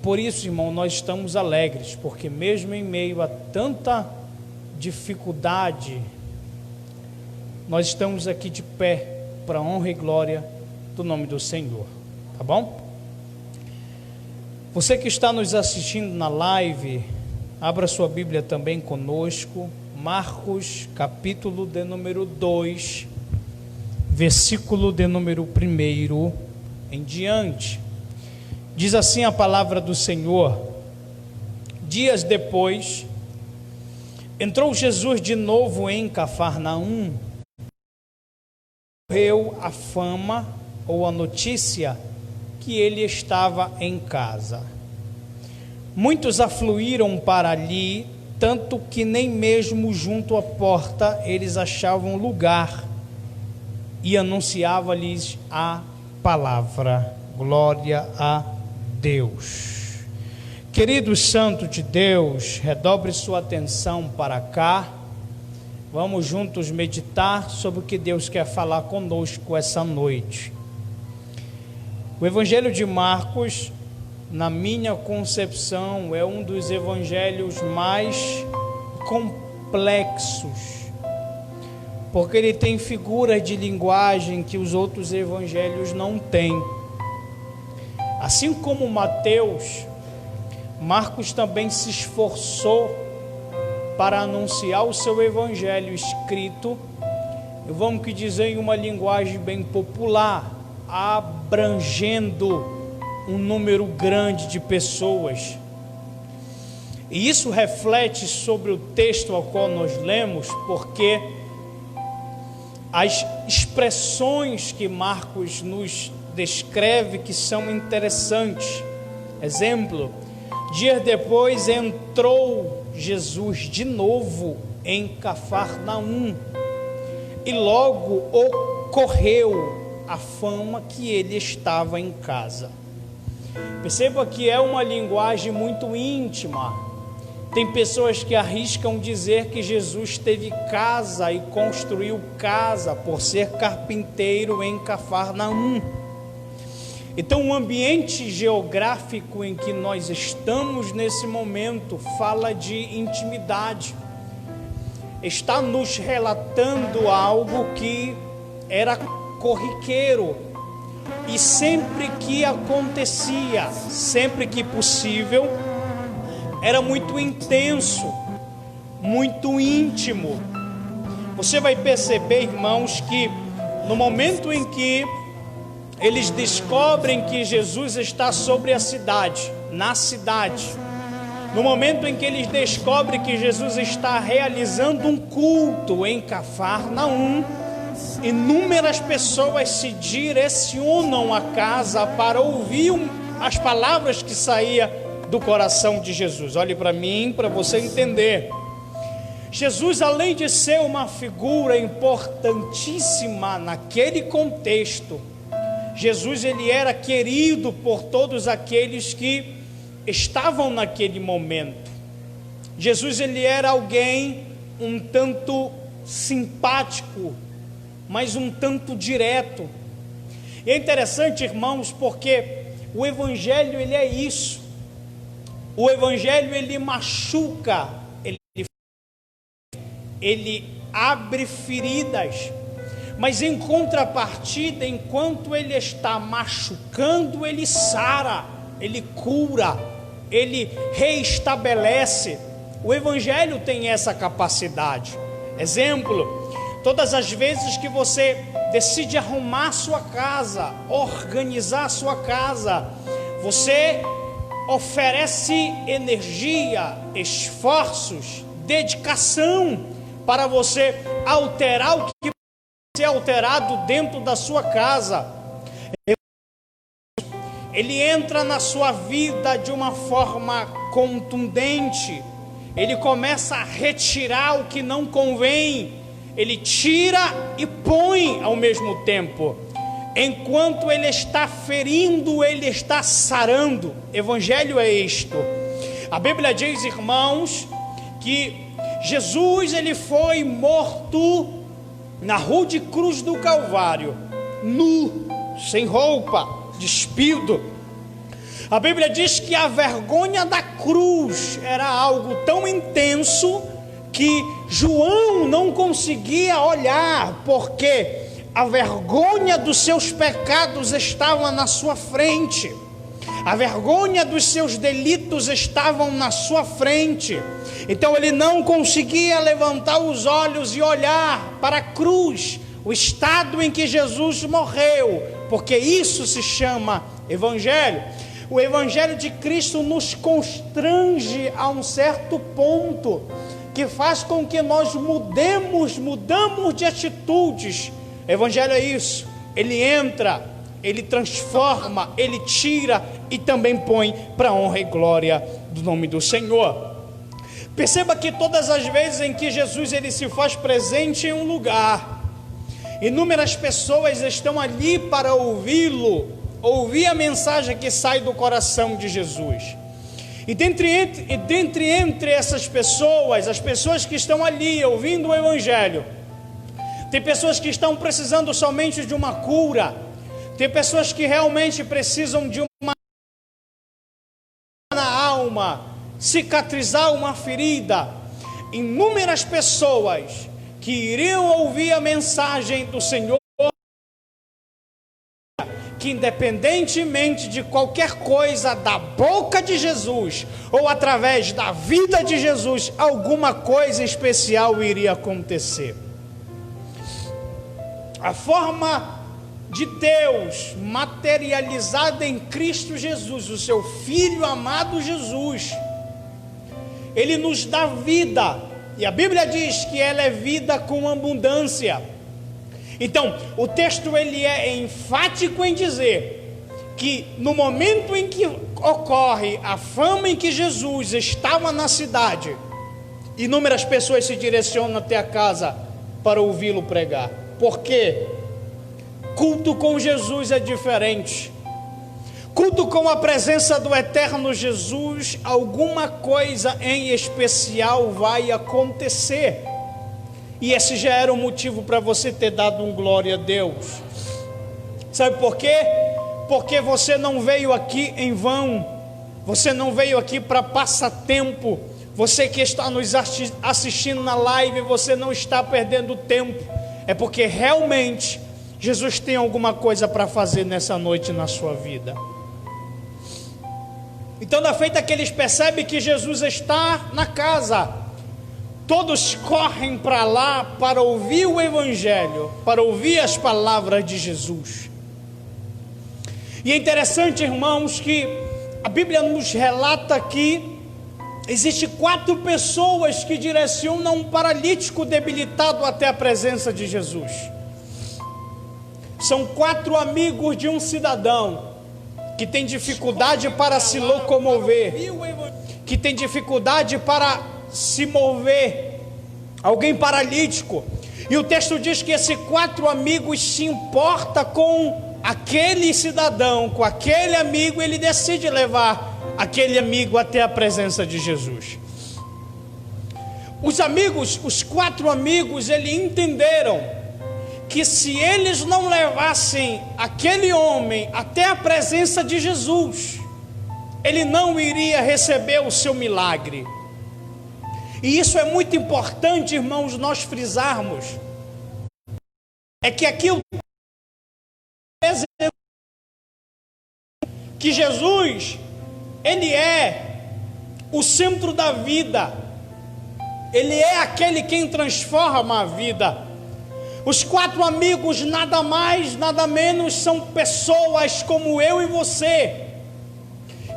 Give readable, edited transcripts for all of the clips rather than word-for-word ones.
por isso, irmão, nós estamos alegres, porque mesmo em meio a tanta dificuldade, nós estamos aqui de pé para a honra e glória do nome do Senhor, tá bom? Você que está nos assistindo na live, abra sua Bíblia também conosco, Marcos, capítulo de número 2, versículo de número 1 em diante. Diz assim a palavra do Senhor: dias depois, entrou Jesus de novo em Cafarnaum. Correu a fama ou a notícia que ele estava em casa. Muitos afluíram para ali, tanto que nem mesmo junto à porta eles achavam lugar, e anunciava-lhes a palavra. Glória a Deus. Queridos santos de Deus, redobre sua atenção para cá. Vamos juntos meditar sobre o que Deus quer falar conosco essa noite. O Evangelho de Marcos, na minha concepção, é um dos evangelhos mais complexos, porque ele tem figuras de linguagem que os outros evangelhos não têm. Assim como Mateus, Marcos também se esforçou para anunciar o seu evangelho escrito, vamos dizer, em uma linguagem bem popular, abrangendo um número grande de pessoas. E isso reflete sobre o texto ao qual nós lemos, porque as expressões que Marcos nos descreve que são interessantes. Exemplo: dias depois entrou Jesus de novo em Cafarnaum, e logo ocorreu a fama que ele estava em casa. Perceba que é uma linguagem muito íntima. Tem pessoas que arriscam dizer que Jesus teve casa e construiu casa por ser carpinteiro em Cafarnaum. Então, o ambiente geográfico em que nós estamos nesse momento fala de intimidade. Está nos relatando algo que era corriqueiro, e sempre que acontecia, sempre que possível, era muito intenso, muito íntimo. Você vai perceber, irmãos, que no momento em que eles descobrem que Jesus está sobre a cidade, na cidade, no momento em que eles descobrem que Jesus está realizando um culto em Cafarnaum, inúmeras pessoas se direcionam à casa para ouvir as palavras que saíam do coração de Jesus. Olhe para mim, para você entender. Jesus, além de ser uma figura importantíssima naquele contexto, Jesus, ele era querido por todos aqueles que estavam naquele momento. Jesus, ele era alguém um tanto simpático, mas um tanto direto. E é interessante, irmãos, porque o evangelho, ele é isso. O evangelho, ele machuca, ele abre feridas, mas em contrapartida, enquanto ele está machucando, ele sara, ele cura, ele reestabelece. O evangelho tem essa capacidade. Exemplo: todas as vezes que você decide arrumar sua casa, organizar sua casa, você oferece energia, esforços, dedicação para você alterar o que precisa ser alterado dentro da sua casa. Ele entra na sua vida de uma forma contundente. Ele começa a retirar o que não convém. Ele tira e põe ao mesmo tempo. Enquanto ele está ferindo, ele está sarando. Evangelho é isto. A Bíblia diz, irmãos, que Jesus, ele foi morto na rude cruz do Calvário, nu, sem roupa, despido. A Bíblia diz que a vergonha da cruz era algo tão intenso que João não conseguia olhar, porque a vergonha dos seus pecados estava na sua frente, a vergonha dos seus delitos estavam na sua frente. Então ele não conseguia levantar os olhos e olhar para a cruz, o estado em que Jesus morreu, porque isso se chama Evangelho. O Evangelho de Cristo nos constrange a um certo ponto, que faz com que nós mudamos de atitudes. O Evangelho é isso, ele entra, ele transforma, ele tira e também põe para a honra e glória do nome do Senhor. Perceba que todas as vezes em que Jesus ele se faz presente em um lugar, inúmeras pessoas estão ali para ouvi-lo, ouvir a mensagem que sai do coração de Jesus. E dentre essas pessoas, as pessoas que estão ali ouvindo o Evangelho, tem pessoas que estão precisando somente de uma cura, tem pessoas que realmente precisam de uma na alma, cicatrizar uma ferida. Inúmeras pessoas que iriam ouvir a mensagem do Senhor, que independentemente de qualquer coisa da boca de Jesus ou através da vida de Jesus, alguma coisa especial iria acontecer. A forma de Deus materializada em Cristo Jesus, o seu Filho amado Jesus, ele nos dá vida, e a Bíblia diz que ela é vida com abundância. Então, o texto ele é enfático em dizer que no momento em que ocorre a fama em que Jesus estava na cidade, inúmeras pessoas se direcionam até a casa para ouvi-lo pregar. Por quê? Culto com Jesus é diferente. Culto com a presença do eterno Jesus, alguma coisa em especial vai acontecer. E esse já era o motivo para você ter dado um glória a Deus. Sabe por quê? Porque você não veio aqui em vão. Você não veio aqui para passar tempo. Você que está nos assistindo na live, você não está perdendo tempo. É porque realmente Jesus tem alguma coisa para fazer nessa noite na sua vida. Então, da feita que eles percebem que Jesus está na casa, todos correm para lá para ouvir o Evangelho, para ouvir as palavras de Jesus. E é interessante, irmãos, que a Bíblia nos relata que existe 4 pessoas que direcionam um paralítico debilitado até a presença de Jesus. São 4 amigos de um cidadão que tem dificuldade para se locomover, que tem dificuldade para se mover, alguém paralítico. E o texto diz que esses 4 amigos se importa com aquele cidadão, com aquele amigo, ele decide levar aquele amigo até a presença de Jesus. Os 4 amigos, eles entenderam que se eles não levassem aquele homem até a presença de Jesus, ele não iria receber o seu milagre. E isso é muito importante, irmãos, nós frisarmos. É que aquilo que Jesus, ele é o centro da vida. Ele é aquele quem transforma a vida. Os 4 amigos, nada mais, nada menos, são pessoas como eu e você,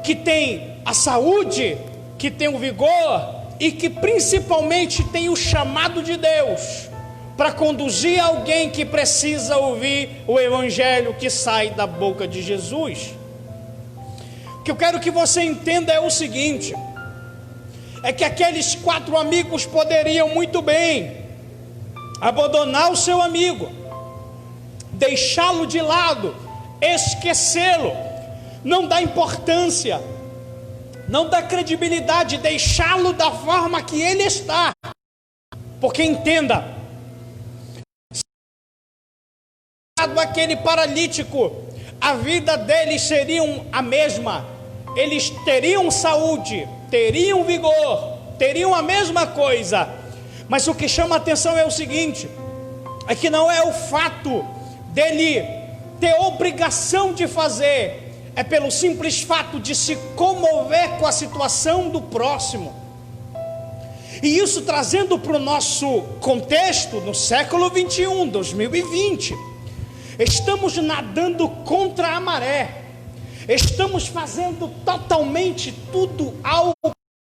que tem a saúde, que tem o vigor e que principalmente tem o chamado de Deus para conduzir alguém que precisa ouvir o Evangelho que sai da boca de Jesus. O que eu quero que você entenda é o seguinte: é que aqueles 4 amigos poderiam muito bem abandonar o seu amigo, deixá-lo de lado, esquecê-lo, não dar importância, não dar credibilidade, deixá-lo da forma que ele está. Porque entenda, aquele paralítico, a vida dele seria a mesma, eles teriam saúde, teriam vigor, teriam a mesma coisa, mas o que chama a atenção é o seguinte, é que não é o fato dele ter obrigação de fazer, é pelo simples fato de se comover com a situação do próximo. E isso trazendo para o nosso contexto, no século 21, 2020, estamos nadando contra a maré, estamos fazendo totalmente tudo ao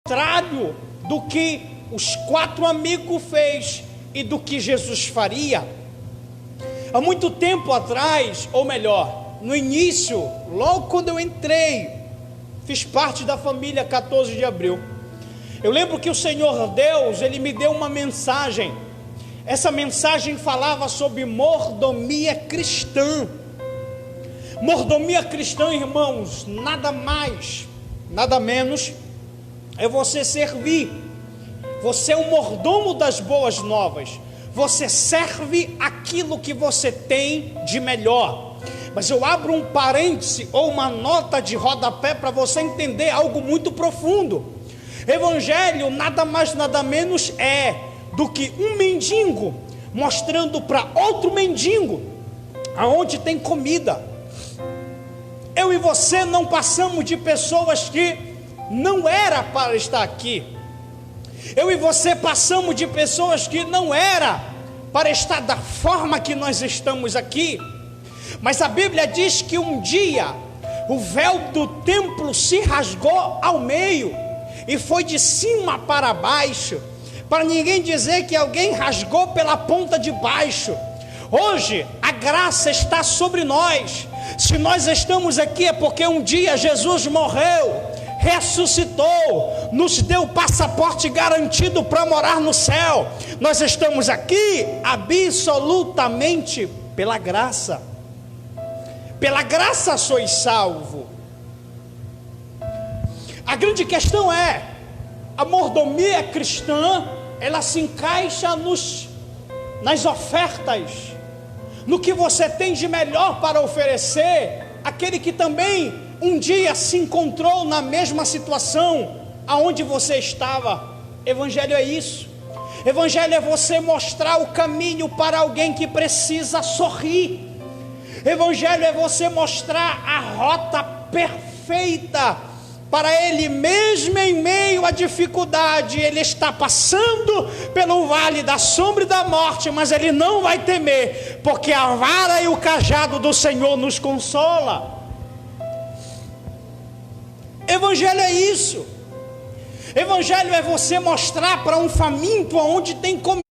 contrário do que os 4 amigos fez e do que Jesus faria. Há muito tempo atrás, ou melhor, no início, logo quando eu entrei, fiz parte da família 14 de abril, eu lembro que o Senhor Deus, Ele me deu uma mensagem. Essa mensagem falava sobre mordomia cristã. Mordomia cristã, irmãos, nada mais, nada menos, é você servir. Você é o mordomo das boas novas. Você serve aquilo que você tem de melhor. Mas eu abro um parêntese ou uma nota de rodapé para você entender algo muito profundo. Evangelho nada mais nada menos é do que um mendigo mostrando para outro mendigo aonde tem comida. Eu e você não passamos de pessoas que não era para estar aqui. Eu e você passamos de pessoas que não era para estar da forma que nós estamos aqui. Mas a Bíblia diz que um dia o véu do templo se rasgou ao meio e foi de cima para baixo, para ninguém dizer que alguém rasgou pela ponta de baixo. Hoje a graça está sobre nós. Se nós estamos aqui é porque um dia Jesus morreu, ressuscitou, nos deu passaporte garantido para morar no céu. Nós estamos aqui absolutamente pela graça. Pela graça sois salvo. A grande questão é, a mordomia cristã, ela se encaixa nas ofertas, no que você tem de melhor para oferecer, aquele que também um dia se encontrou na mesma situação aonde você estava. Evangelho é isso. Evangelho é você mostrar o caminho para alguém que precisa sorrir. Evangelho é você mostrar a rota perfeita para ele, mesmo em meio à dificuldade. Ele está passando pelo vale da sombra e da morte, mas ele não vai temer, porque a vara e o cajado do Senhor nos consola. Evangelho é isso. Evangelho é você mostrar para um faminto onde tem comida.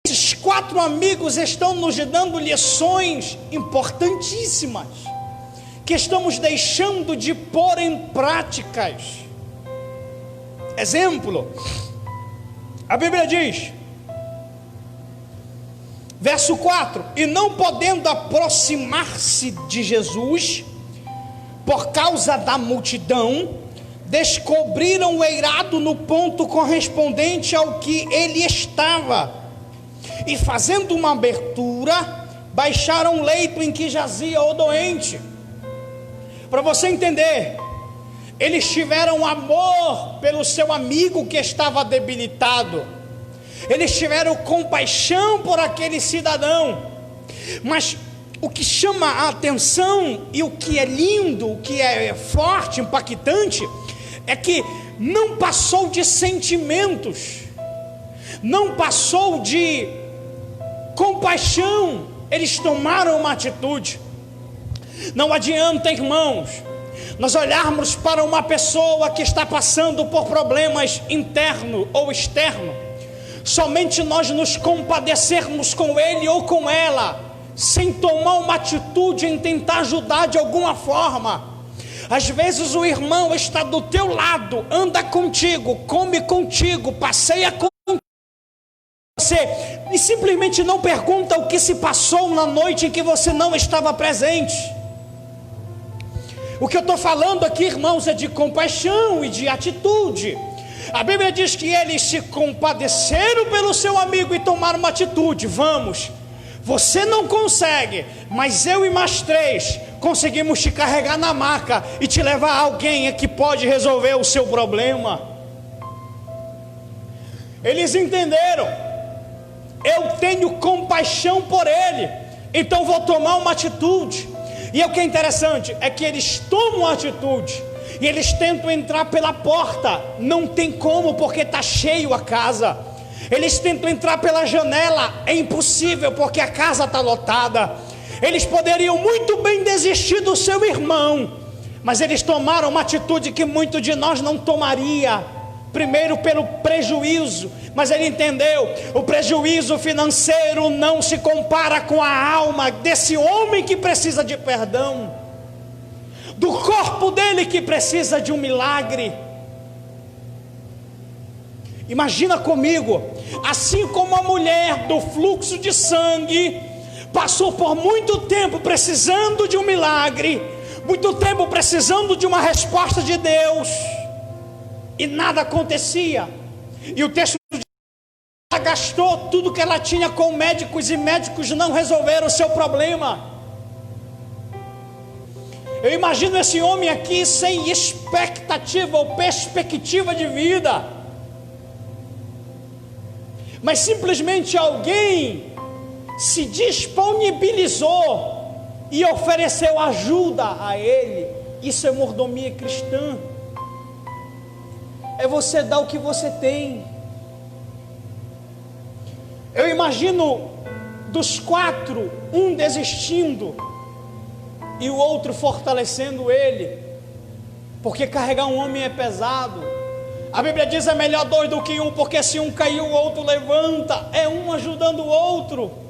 Esses 4 amigos estão nos dando lições importantíssimas, que estamos deixando de pôr em práticas. Exemplo, a Bíblia diz, verso 4: e não podendo aproximar-se de Jesus, por causa da multidão, descobriram o eirado no ponto correspondente ao que ele estava, e fazendo uma abertura, baixaram o leito em que jazia o doente. Para você entender, eles tiveram amor pelo seu amigo que estava debilitado, eles tiveram compaixão por aquele cidadão. Mas o que chama a atenção e o que é lindo, o que é forte, impactante, é que não passou de sentimentos, não passou de compaixão, eles tomaram uma atitude. Não adianta, irmãos, nós olharmos para uma pessoa que está passando por problemas interno ou externo, somente nós nos compadecermos com ele ou com ela, sem tomar uma atitude em tentar ajudar de alguma forma. Às vezes o irmão está do teu lado, anda contigo, come contigo, passeia contigo, você e simplesmente não pergunta o que se passou na noite em que você não estava presente. O que eu estou falando aqui, irmãos, é de compaixão e de atitude. A Bíblia diz que eles se compadeceram pelo seu amigo e tomaram uma atitude. Vamos, você não consegue, mas eu e mais 3 conseguimos te carregar na maca e te levar a alguém que pode resolver o seu problema. Eles entenderam: eu tenho compaixão por ele, então vou tomar uma atitude. E o que é interessante é que eles tomam a atitude e eles tentam entrar pela porta. Não tem como, porque está cheio a casa. Eles tentam entrar pela janela, é impossível, porque a casa está lotada. Eles poderiam muito bem desistir do seu irmão, mas eles tomaram uma atitude que muito de nós não tomaria. Primeiro pelo prejuízo, mas ele entendeu: o prejuízo financeiro não se compara com a alma desse homem que precisa de perdão, do corpo dele que precisa de um milagre. Imagina comigo, assim como a mulher do fluxo de sangue passou por muito tempo precisando de um milagre, muito tempo precisando de uma resposta de Deus, e nada acontecia, e o texto diz que ela gastou tudo que ela tinha com médicos, e médicos não resolveram o seu problema. Eu imagino esse homem aqui sem expectativa ou perspectiva de vida, mas simplesmente alguém se disponibilizou e ofereceu ajuda a ele. Isso é mordomia cristã. É você dar o que você tem. Eu imagino dos 4, um desistindo e o outro fortalecendo ele, porque carregar um homem é pesado. A Bíblia diz: é melhor 2 do que 1, porque se um cair o outro levanta. É um ajudando o outro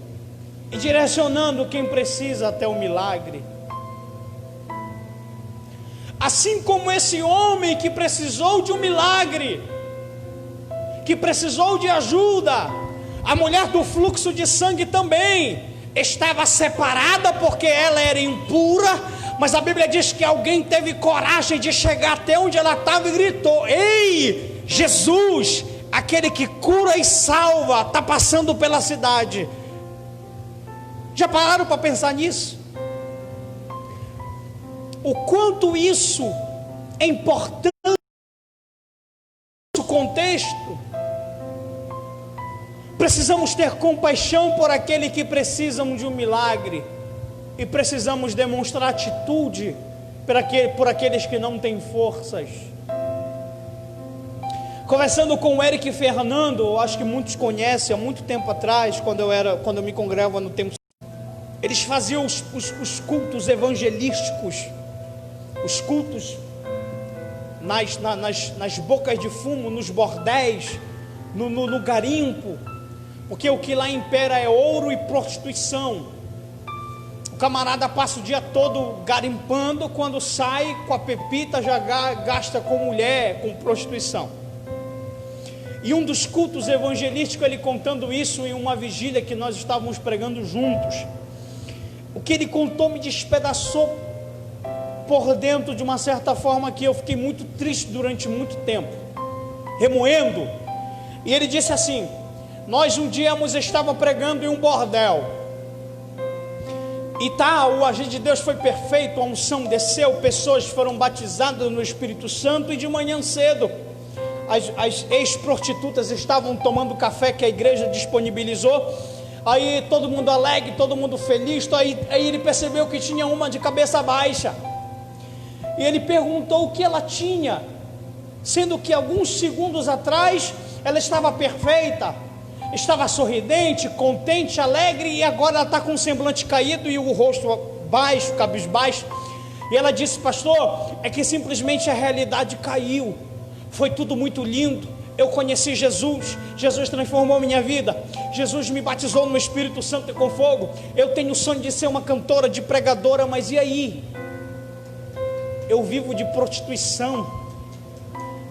e direcionando quem precisa até o milagre. Assim como esse homem que precisou de um milagre, que precisou de ajuda, a mulher do fluxo de sangue também estava separada porque ela era impura, mas a Bíblia diz que alguém teve coragem de chegar até onde ela estava e gritou: ei, Jesus, aquele que cura e salva, está passando pela cidade. Já pararam para pensar nisso? O quanto isso é importante no contexto. Precisamos ter compaixão por aqueles que precisam de um milagre, e precisamos demonstrar atitude por aqueles que não têm forças. Conversando com o Eric e Fernando, acho que muitos conhecem, há muito tempo atrás, quando eu me congregava no templo, eles faziam os cultos evangelísticos, os cultos nas bocas de fumo, nos bordéis, no garimpo, porque o que lá impera é ouro e prostituição. O camarada passa o dia todo garimpando, quando sai com a pepita já gasta com mulher, com prostituição. E um dos cultos evangelísticos, ele contando isso em uma vigília que nós estávamos pregando juntos, o que ele contou me despedaçou por dentro de uma certa forma, que eu fiquei muito triste durante muito tempo, remoendo. E ele disse assim: nós um dia estava pregando em um bordel, e o agente de Deus foi perfeito, a unção desceu, pessoas foram batizadas no Espírito Santo, e de manhã cedo as ex-prostitutas estavam tomando café que a igreja disponibilizou. Aí todo mundo alegre, todo mundo feliz. Aí ele percebeu que tinha uma de cabeça baixa, e ele perguntou o que ela tinha, sendo que alguns segundos atrás ela estava perfeita, estava sorridente, contente, alegre, e agora ela está com o semblante caído e o rosto baixo, cabisbaixo. E ela disse: pastor, é que simplesmente a realidade caiu, foi tudo muito lindo, eu conheci Jesus, Jesus transformou minha vida, Jesus me batizou no Espírito Santo e com fogo, eu tenho o sonho de ser uma cantora, de pregadora, mas e aí? Eu vivo de prostituição,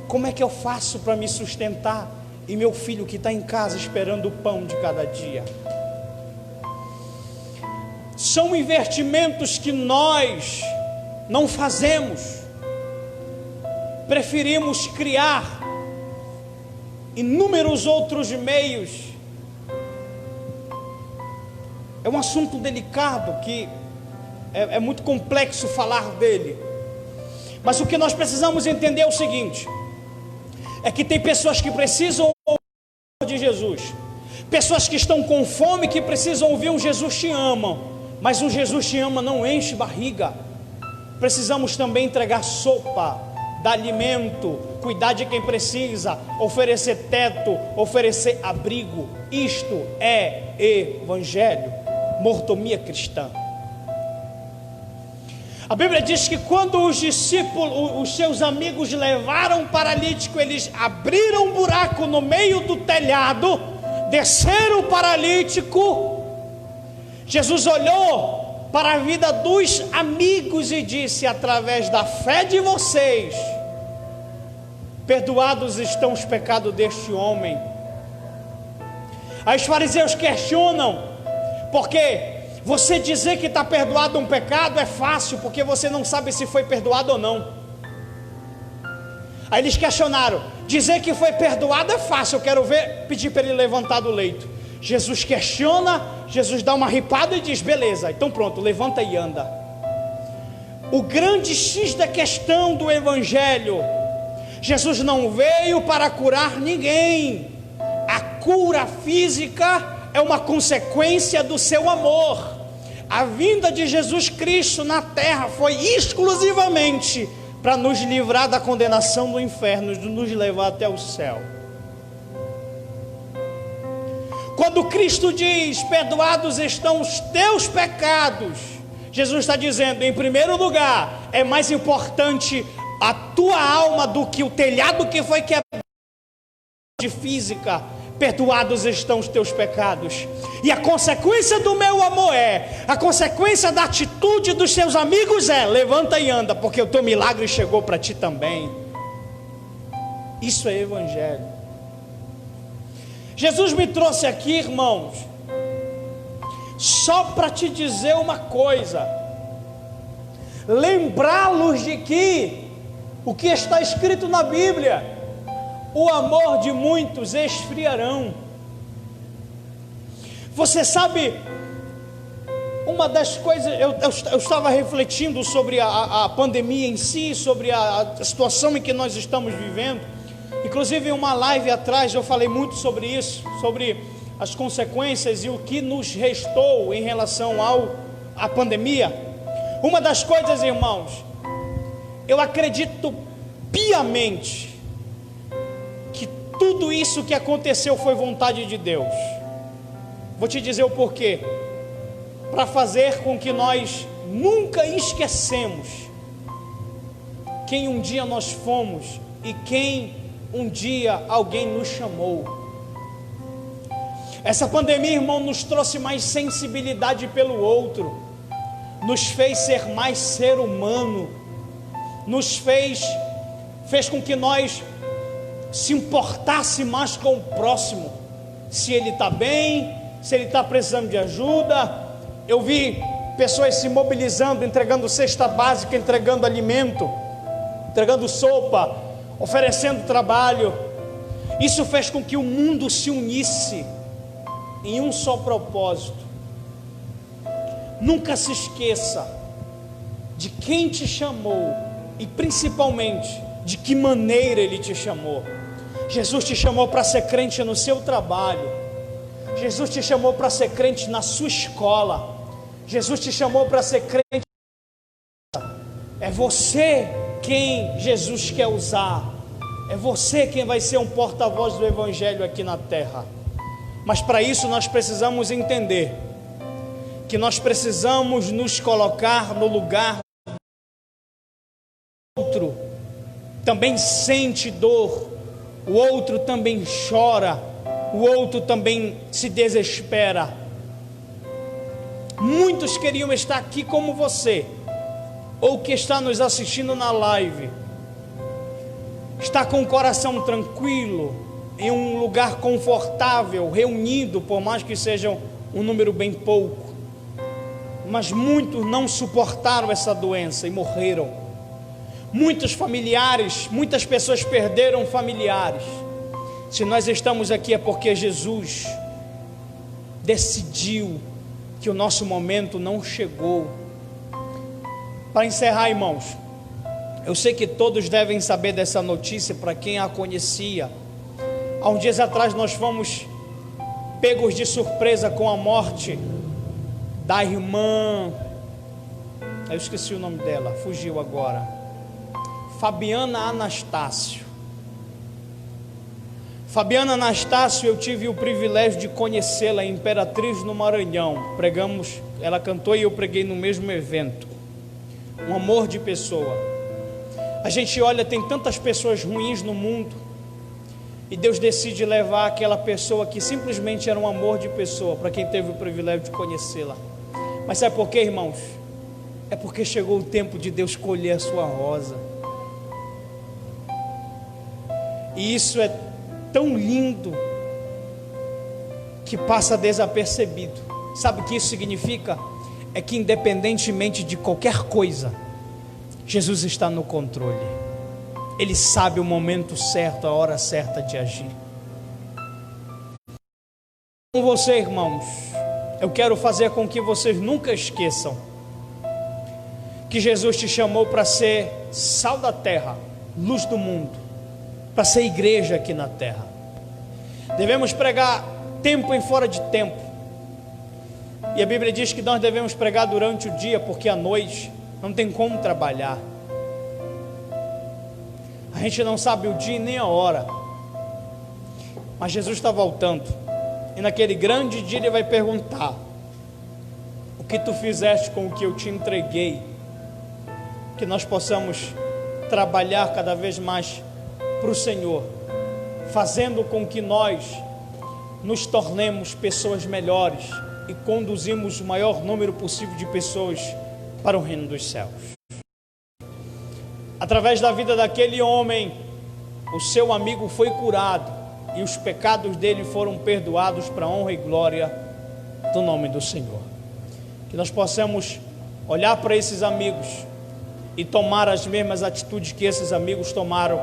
como é que eu faço para me sustentar? E meu filho que está em casa esperando o pão de cada dia. São investimentos que nós não fazemos, preferimos criar inúmeros outros meios. É um assunto delicado que é muito complexo falar dele. Mas o que nós precisamos entender é o seguinte: é que tem pessoas que precisam ouvir de Jesus, pessoas que estão com fome, que precisam ouvir um Jesus te ama. Mas um Jesus te ama não enche barriga. Precisamos também entregar sopa, dar alimento, cuidar de quem precisa, oferecer teto, oferecer abrigo. Isto é evangelho, mordomia cristã. A Bíblia diz que quando os discípulos, os seus amigos levaram o paralítico, eles abriram um buraco no meio do telhado, desceram o paralítico. Jesus olhou para a vida dos amigos e disse: através da fé de vocês, perdoados estão os pecados deste homem. Aí os fariseus questionam: porque você dizer que está perdoado um pecado é fácil, porque você não sabe se foi perdoado ou não. Aí eles questionaram: dizer que foi perdoado é fácil, eu quero ver, pedir para ele levantar do leito. Jesus questiona, Jesus dá uma ripada e diz: beleza, então pronto, levanta e anda. O grande X da questão do evangelho: Jesus não veio para curar ninguém. A cura física é uma consequência do seu amor. A vinda de Jesus Cristo na terra foi exclusivamente para nos livrar da condenação do inferno, de nos levar até o céu. Quando Cristo diz: perdoados estão os teus pecados, Jesus está dizendo, em primeiro lugar, é mais importante a tua alma do que o telhado que foi quebrado de física. Perdoados estão os teus pecados. E a consequência do meu amor a consequência da atitude dos seus amigos levanta e anda, porque o teu milagre chegou para ti também. Isso é evangelho. Jesus me trouxe aqui, irmãos, só para te dizer uma coisa, lembrá-los de que o que está escrito na Bíblia: o amor de muitos esfriarão. Você sabe, uma das coisas, eu estava refletindo sobre a pandemia em si, sobre a situação em que nós estamos vivendo. Inclusive em uma live atrás eu falei muito sobre isso, sobre as consequências e o que nos restou em relação à pandemia. Uma das coisas, irmãos, eu acredito piamente que tudo isso que aconteceu foi vontade de Deus. Vou te dizer o porquê: para fazer com que nós nunca esquecemos quem um dia nós fomos e quem um dia alguém nos chamou. Essa pandemia, irmão, nos trouxe mais sensibilidade pelo outro, nos fez ser mais ser humano, nos fez com que nós se importasse mais com o próximo, se ele está bem, se ele está precisando de ajuda. Eu vi pessoas se mobilizando, entregando cesta básica, entregando alimento, entregando sopa, oferecendo trabalho. Isso fez com que o mundo se unisse em um só propósito. Nunca se esqueça de quem te chamou e principalmente de que maneira ele te chamou. Jesus te chamou para ser crente no seu trabalho. Jesus te chamou para ser crente na sua escola. Jesus te chamou para ser crente. É você quem Jesus quer usar. É você quem vai ser um porta-voz do evangelho aqui na terra. Mas para isso nós precisamos entender que nós precisamos nos colocar no lugar do outro. Também sente dor, o outro também chora, o outro também se desespera. Muitos queriam estar aqui como você, ou que está nos assistindo na live, está com o coração tranquilo, em um lugar confortável, reunido, por mais que sejam um número bem pouco, mas muitos não suportaram essa doença e morreram. Muitos familiares, muitas pessoas perderam familiares. Se nós estamos aqui é porque Jesus decidiu que o nosso momento não chegou. Para encerrar, irmãos, eu sei que todos devem saber dessa notícia, para quem a conhecia. Há uns dias atrás nós fomos pegos de surpresa com a morte da irmã, eu esqueci o nome dela, fugiu agora, Fabiana Anastácio. Fabiana Anastácio, eu tive o privilégio de conhecê-la em Imperatriz, no Maranhão. Pregamos, ela cantou e eu preguei no mesmo evento. Um amor de pessoa. A gente olha, tem tantas pessoas ruins no mundo, e Deus decide levar aquela pessoa que simplesmente era um amor de pessoa, para quem teve o privilégio de conhecê-la. Mas sabe por quê, irmãos? É porque chegou o tempo de Deus colher a sua rosa. E isso é tão lindo que passa desapercebido. Sabe o que isso significa? É que independentemente de qualquer coisa, Jesus está no controle. Ele sabe o momento certo, a hora certa de agir. Com você, irmãos, eu quero fazer com que vocês nunca esqueçam que Jesus te chamou para ser sal da terra, luz do mundo, para ser igreja aqui na terra. Devemos pregar tempo em fora de tempo. E a Bíblia diz que nós devemos pregar durante o dia, porque à noite não tem como trabalhar. A gente não sabe o dia nem a hora, mas Jesus está voltando, e naquele grande dia Ele vai perguntar: o que tu fizeste com o que eu te entreguei? Que nós possamos trabalhar cada vez mais para o Senhor, fazendo com que nós nos tornemos pessoas melhores e conduzimos o maior número possível de pessoas para o reino dos céus. Através da vida daquele homem, o seu amigo foi curado e os pecados dele foram perdoados para a honra e glória do nome do Senhor. Que nós possamos olhar para esses amigos e tomar as mesmas atitudes que esses amigos tomaram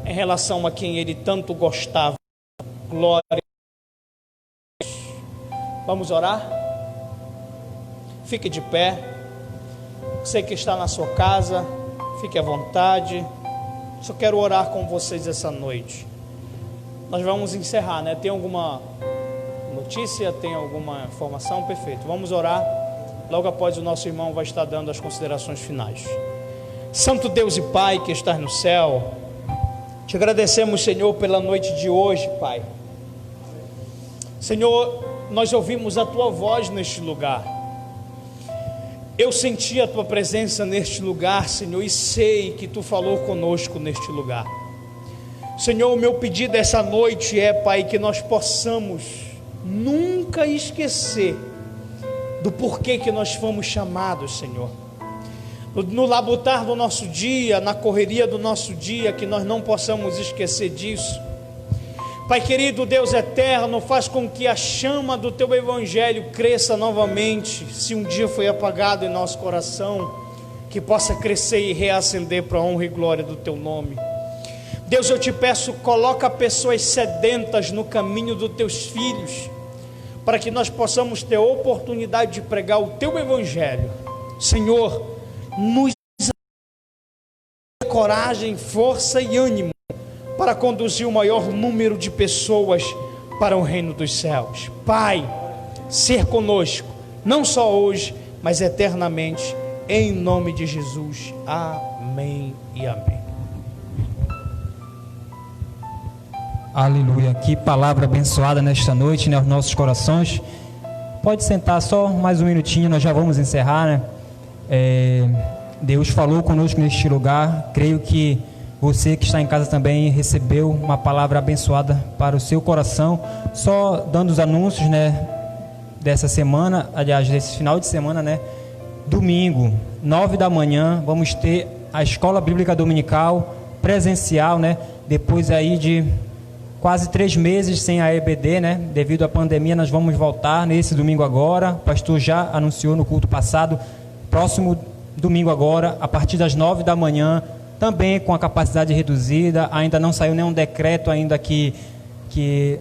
em relação a quem ele tanto gostava. Glória a Deus. Vamos orar? Fique de pé. Você que está na sua casa, fique à vontade. Só quero orar com vocês essa noite. Nós vamos encerrar, né? Tem alguma notícia? Tem alguma informação? Perfeito. Vamos orar. Logo após o nosso irmão vai estar dando as considerações finais. Santo Deus e Pai que estás no céu, te agradecemos, Senhor, pela noite de hoje, Pai. Senhor, nós ouvimos a Tua voz neste lugar. Eu senti a Tua presença neste lugar, Senhor, e sei que Tu falou conosco neste lugar. Senhor, o meu pedido essa noite é, Pai, que nós possamos nunca esquecer do porquê que nós fomos chamados, Senhor. No labutar do nosso dia, na correria do nosso dia, que nós não possamos esquecer disso. Pai querido, Deus eterno, faz com que a chama do Teu Evangelho cresça novamente, se um dia foi apagado em nosso coração, que possa crescer e reacender para a honra e glória do Teu nome. Deus, eu te peço, coloca pessoas sedentas no caminho dos Teus filhos, para que nós possamos ter a oportunidade de pregar o Teu Evangelho. Senhor, nos dê coragem, força e ânimo para conduzir o maior número de pessoas para o reino dos céus. Pai, ser conosco, não só hoje, mas eternamente, em nome de Jesus. Amém e amém. Aleluia, que palavra abençoada nesta noite, né, aos nossos corações. Pode sentar só mais um minutinho, nós já vamos encerrar, né? Deus falou conosco neste lugar. Creio que você que está em casa também recebeu uma palavra abençoada para o seu coração. Só dando os anúncios, né, dessa semana, aliás, desse final de semana, né? Domingo, 9 da manhã, vamos ter a Escola Bíblica Dominical presencial, né? Depois aí de quase 3 meses sem a EBD, né? Devido à pandemia, nós vamos voltar nesse domingo agora. O pastor já anunciou no culto passado. Próximo domingo agora, a partir das 9 da manhã, também com a capacidade reduzida. Ainda não saiu nenhum decreto ainda que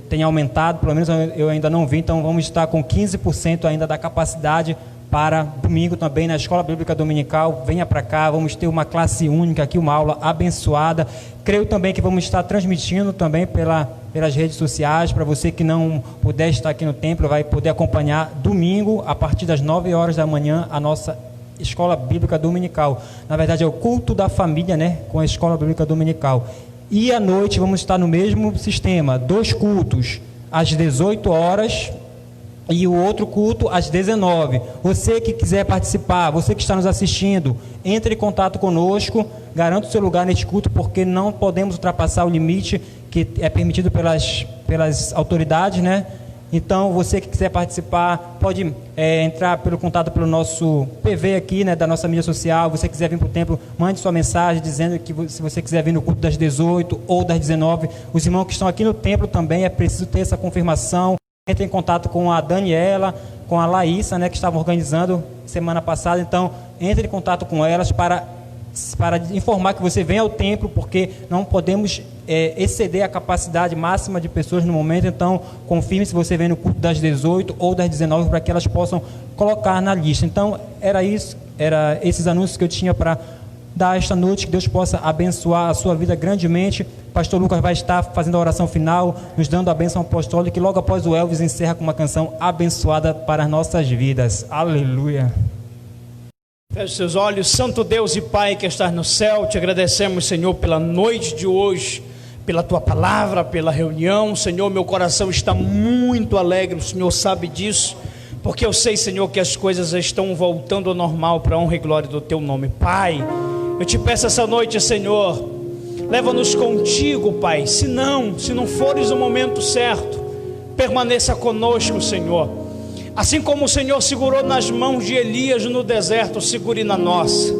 tenha aumentado, pelo menos eu ainda não vi. Então vamos estar com 15% ainda da capacidade para domingo também na Escola Bíblica Dominical. Venha para cá, vamos ter uma classe única aqui, uma aula abençoada. Creio também que vamos estar transmitindo também pelas redes sociais. Para você que não puder estar aqui no templo, vai poder acompanhar domingo, a partir das 9 horas da manhã, a nossa Escola Bíblica Dominical. Na verdade é o culto da família, né, com a Escola Bíblica Dominical. E à noite vamos estar no mesmo sistema, 2 cultos, às 18 horas e o outro culto às 19. Você que quiser participar, você que está nos assistindo, entre em contato conosco, garanta o seu lugar neste culto, porque não podemos ultrapassar o limite que é permitido pelas autoridades, né? Então, você que quiser participar, pode entrar pelo contato pelo nosso PV aqui, né, da nossa mídia social. Você quiser vir para o templo, mande sua mensagem dizendo que se você quiser vir no culto das 18 ou das 19. Os irmãos que estão aqui no templo também, é preciso ter essa confirmação. Entre em contato com a Daniela, com a Laísa, né, que estavam organizando semana passada. Então, entre em contato com elas para informar que você vem ao templo, porque não podemos exceder a capacidade máxima de pessoas no momento. Então, confirme se você vem no culto das 18 ou das 19, para que elas possam colocar na lista. Então, era esses anúncios que eu tinha para dar esta noite. Que Deus possa abençoar a sua vida grandemente. Pastor Lucas vai estar fazendo a oração final, nos dando a bênção apostólica, e logo após o Elvis encerra com uma canção abençoada para as nossas vidas. Aleluia. Feche seus olhos. Santo Deus e Pai que estás no céu, te agradecemos, Senhor, pela noite de hoje, pela Tua palavra, pela reunião. Senhor, meu coração está muito alegre, o Senhor sabe disso, porque eu sei, Senhor, que as coisas estão voltando ao normal para a honra e glória do Teu nome. Pai, eu te peço essa noite, Senhor, leva-nos contigo, Pai. Se não fores o momento certo, permaneça conosco, Senhor. Assim como o Senhor segurou nas mãos de Elias no deserto, segure na nossa.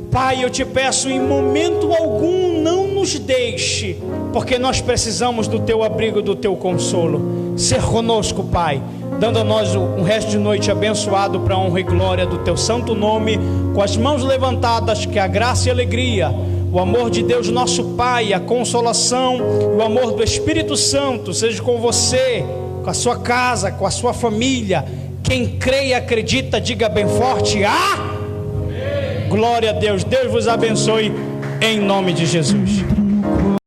Pai, eu te peço, em momento algum não nos deixe, porque nós precisamos do Teu abrigo, do Teu consolo. Ser conosco, Pai, dando a nós um resto de noite abençoado para a honra e glória do Teu santo nome, com as mãos levantadas, que a graça e a alegria, o amor de Deus nosso Pai, a consolação, o amor do Espírito Santo seja com você, com a sua casa, com a sua família. Quem crê e acredita, diga bem forte: amém. Glória a Deus. Deus vos abençoe em nome de Jesus.